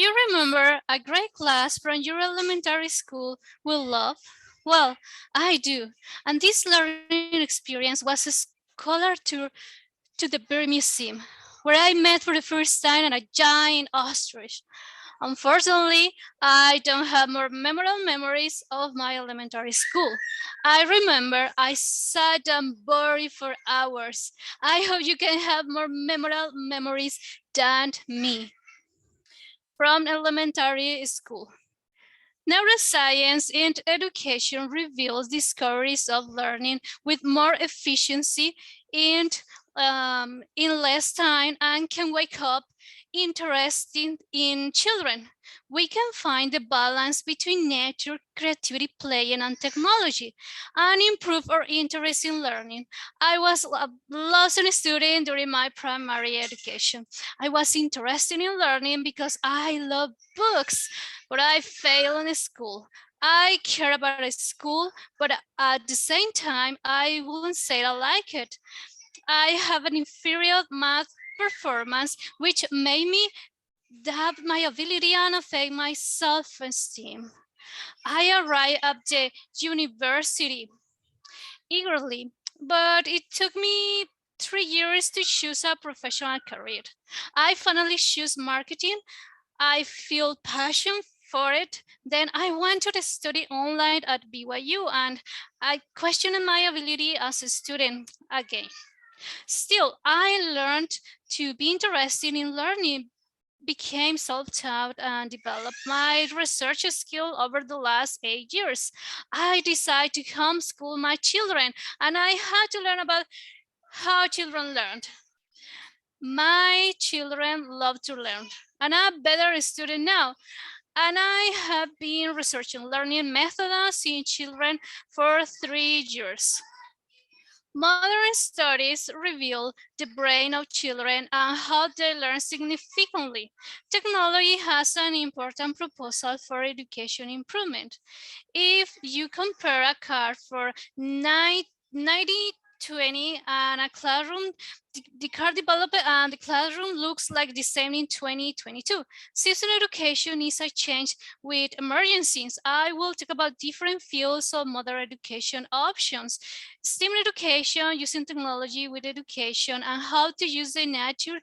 you remember a great class from your elementary school will love? Well, I do. And this learning experience was a scholar tour to the Bird Museum, where I met for the first time a giant ostrich. Unfortunately, I don't have more memorable memories of my elementary school. I remember I sat down bored for hours. I hope you can have more memorable memories than me from elementary school. Neuroscience in education reveals discoveries of learning with more efficiency and in less time and can wake up interested in children. We can find the balance between nature, creativity, play, and technology and improve our interest in learning. I was a lost student during my primary education. I was interested in learning because I love books, but I failed in school. I care about school, but at the same time, I wouldn't say I like it. I have an inferior math performance, which made me doubt my ability and affect my self-esteem. I arrived at the university eagerly, but it took me 3 years to choose a professional career. I finally chose marketing. I feel passion for it. Then I went to the study online at BYU and I questioned my ability as a student again. Still, I learned to be interested in learning, became self-taught and developed my research skill over the last 8 years. I decided to homeschool my children and I had to learn about how children learned. My children love to learn and I'm a better student now. And I have been researching learning methods in children for 3 years. Modern studies reveal the brain of children and how they learn significantly. Technology has an important proposal for education improvement. If you compare a car for 90-20 and a classroom, the car developed and the classroom looks like the same in 2022. Season education is a change with emergencies. I will talk about different fields of modern education options. STEAM education, using technology with education, and how to use the nature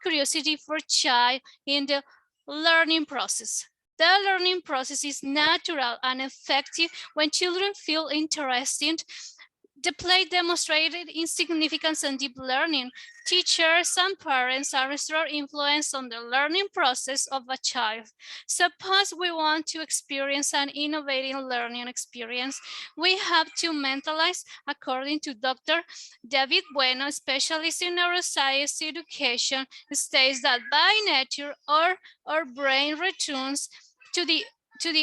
curiosity for child in the learning process. The learning process is natural and effective when children feel interested. The play demonstrated insignificance and deep learning. Teachers and parents are a strong influence on the learning process of a child. Suppose we want to experience an innovative learning experience, we have to mentalize, according to Dr. David Bueno, specialist in neuroscience education, states that by nature our brain returns to the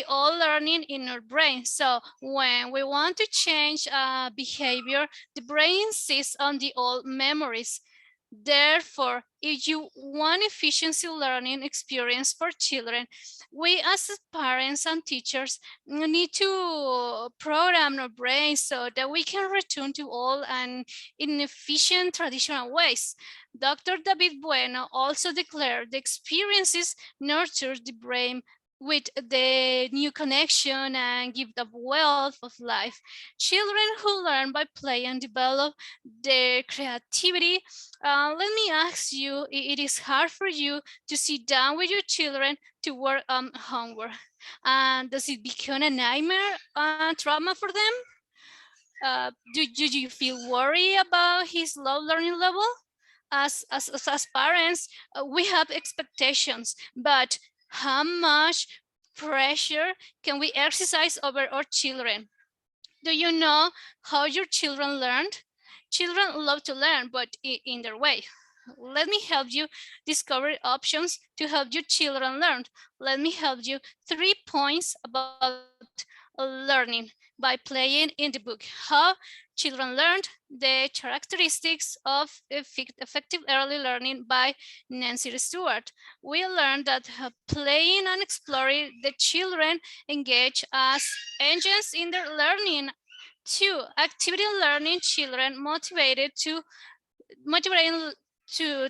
old learning in our brain. So when we want to change behavior, the brain insists on the old memories. Therefore, if you want efficiency learning experience for children, we as parents and teachers need to program our brains so that we can return to old and inefficient traditional ways. Dr. David Bueno also declared the experiences nurture the brain with the new connection and give the wealth of life. Children who learn by play and develop their creativity. Let me ask you, it is hard for you to sit down with your children to work on homework. And does it become a nightmare and trauma for them? Do you feel worried about his low learning level? As parents, we have expectations, but how much pressure can we exercise over our children? Do you know how your children learned? Children love to learn, but in their way. Let me help you discover options to help your children learn. Let me help you 3 points about learning by playing in the book. How children learned, the characteristics of effective early learning by Nancy Stewart. We learned that playing and exploring the children engage as engines in their learning. 2, activity learning children motivating to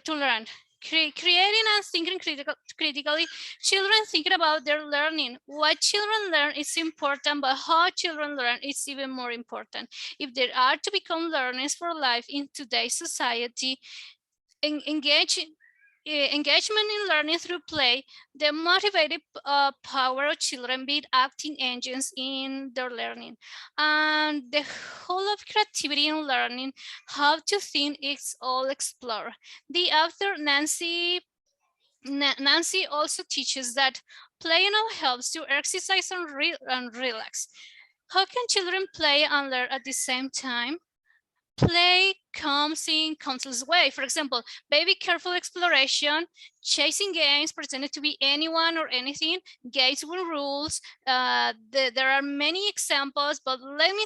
learn. creating and thinking critically, children thinking about their learning. What children learn is important, but how children learn is even more important. If they are to become learners for life in today's society, engagement in learning through play, the motivated power of children be acting engines in their learning. And the whole of creativity in learning, how to think, is all explored. The author Nancy also teaches that playing helps to exercise and relax. How can children play and learn at the same time? Play comes in countless ways. For example, baby careful exploration, chasing games, pretending to be anyone or anything, games with rules. There are many examples, but let me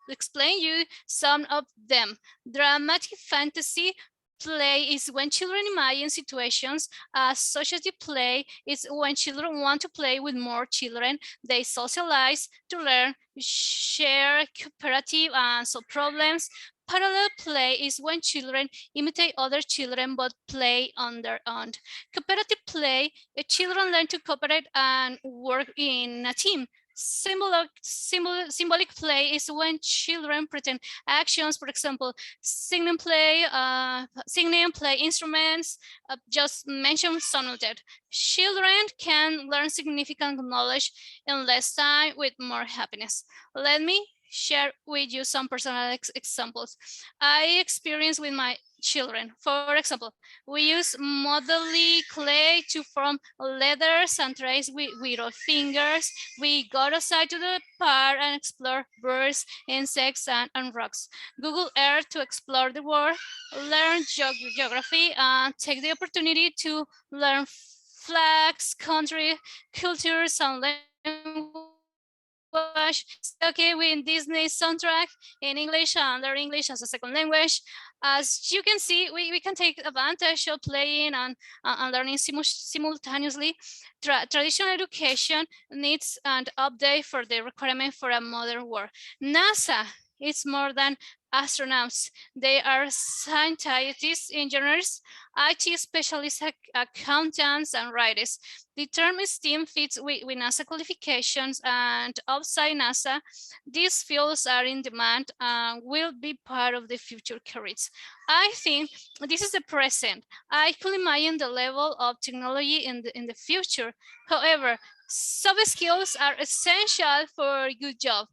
explain you some of them. Dramatic fantasy play is when children imagine situations. Society play is when children want to play with more children. They socialize to learn, share, cooperative, and solve problems. Parallel play is when children imitate other children but play on their own. Cooperative play, children learn to cooperate and work in a team. Symbolic play is when children pretend actions, for example, singing play instruments, just mention some of that. Children can learn significant knowledge in less time with more happiness. Let me share with you some personal examples I experience with my children. For example, we use modelly clay to form letters and trace with our fingers. We go outside to the park and explore birds, insects, and rocks. Google Earth to explore the world, learn geography, and take the opportunity to learn flags, country, cultures, and language. Stay okay with Disney soundtrack in English and learn English as a second language. As you can see, we can take advantage of playing and learning simultaneously. Traditional education needs an update for the requirement for a modern world. NASA is more than astronauts. They are scientists, engineers, IT specialists, accountants, and writers. The term STEAM fits with NASA qualifications, and outside NASA, these fields are in demand and will be part of the future careers. I think this is the present. I could imagine the level of technology in the future. However, soft skills are essential for a good job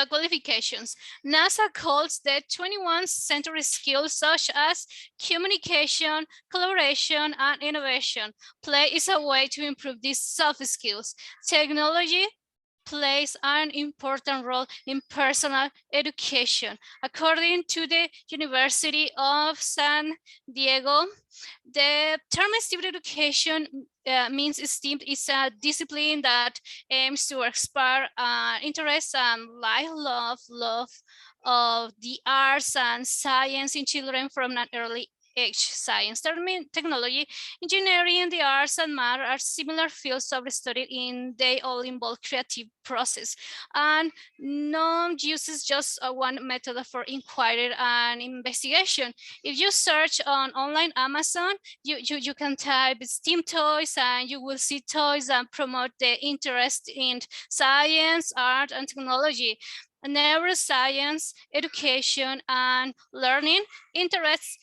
qualifications. NASA calls the 21st century skills such as communication, collaboration, and innovation. Play is a way to improve these soft skills. Technology plays an important role in personal education. According to the University of San Diego, the term STEM education means STEM is a discipline that aims to expand interest and lifelong love of the arts and science in children from an early age. Science, technology, engineering, the arts, and math are similar fields of study in they all involve creative process. And none uses just one method for inquiry and investigation. If you search on online Amazon, you can type STEAM toys and you will see toys that promote the interest in science, art, and technology. Neuroscience, education, and learning interest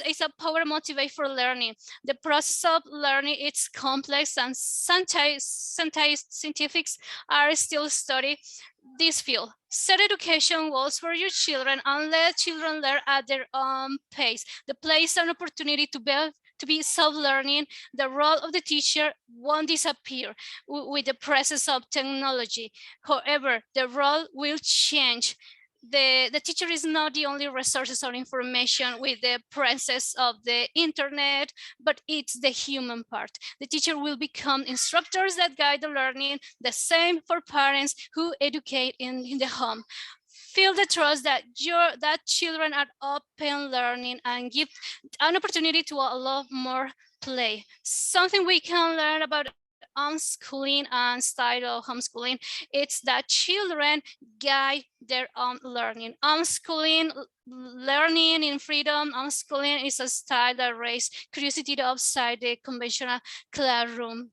is a power motivator for learning. The process of learning is complex and scientists are still studying this field. Set education goals for your children and let children learn at their own pace. The play is an opportunity to be self-learning. The role of the teacher won't disappear with the presence of technology. However, the role will change. The teacher is not the only resources of information with the presence of the internet, but it's the human part. The teacher will become instructors that guide the learning, the same for parents who educate in the home. Feel the trust that children are open learning and give an opportunity to a lot more play. Something we can learn about unschooling and style of homeschooling. It's that children guide their own learning. Unschooling, learning in freedom, unschooling is a style that raises curiosity outside the conventional classroom.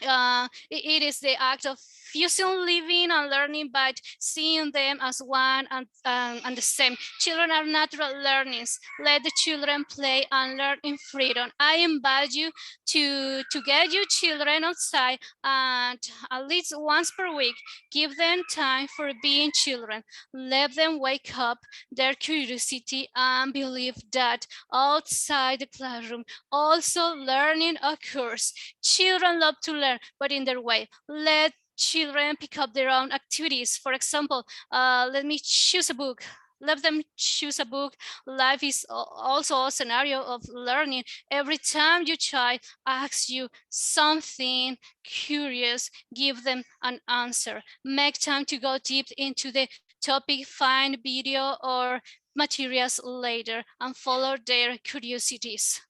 It is the act of fusing living and learning, but seeing them as one and the same. Children are natural learners. Let the children play and learn in freedom. I invite you to get your children outside and at least once per week, give them time for being children. Let them wake up their curiosity and believe that outside the classroom also learning occurs. Children love to learn, but in their way. Let children pick up their own activities. For example, let me choose a book. Let them choose a book. Life is also a scenario of learning. Every time your child asks you something curious, give them an answer. Make time to go deep into the topic, find video or materials later, and follow their curiosities.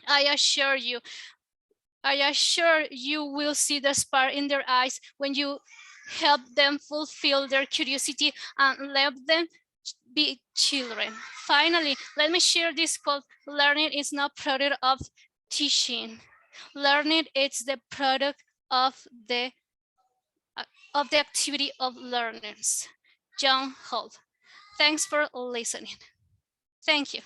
I assure you will see the spark in their eyes when you help them fulfill their curiosity and let them be children. Finally, let me share this quote: learning is not product of teaching. Learning is the product of the activity of learners. John Holt. Thanks for listening. Thank you.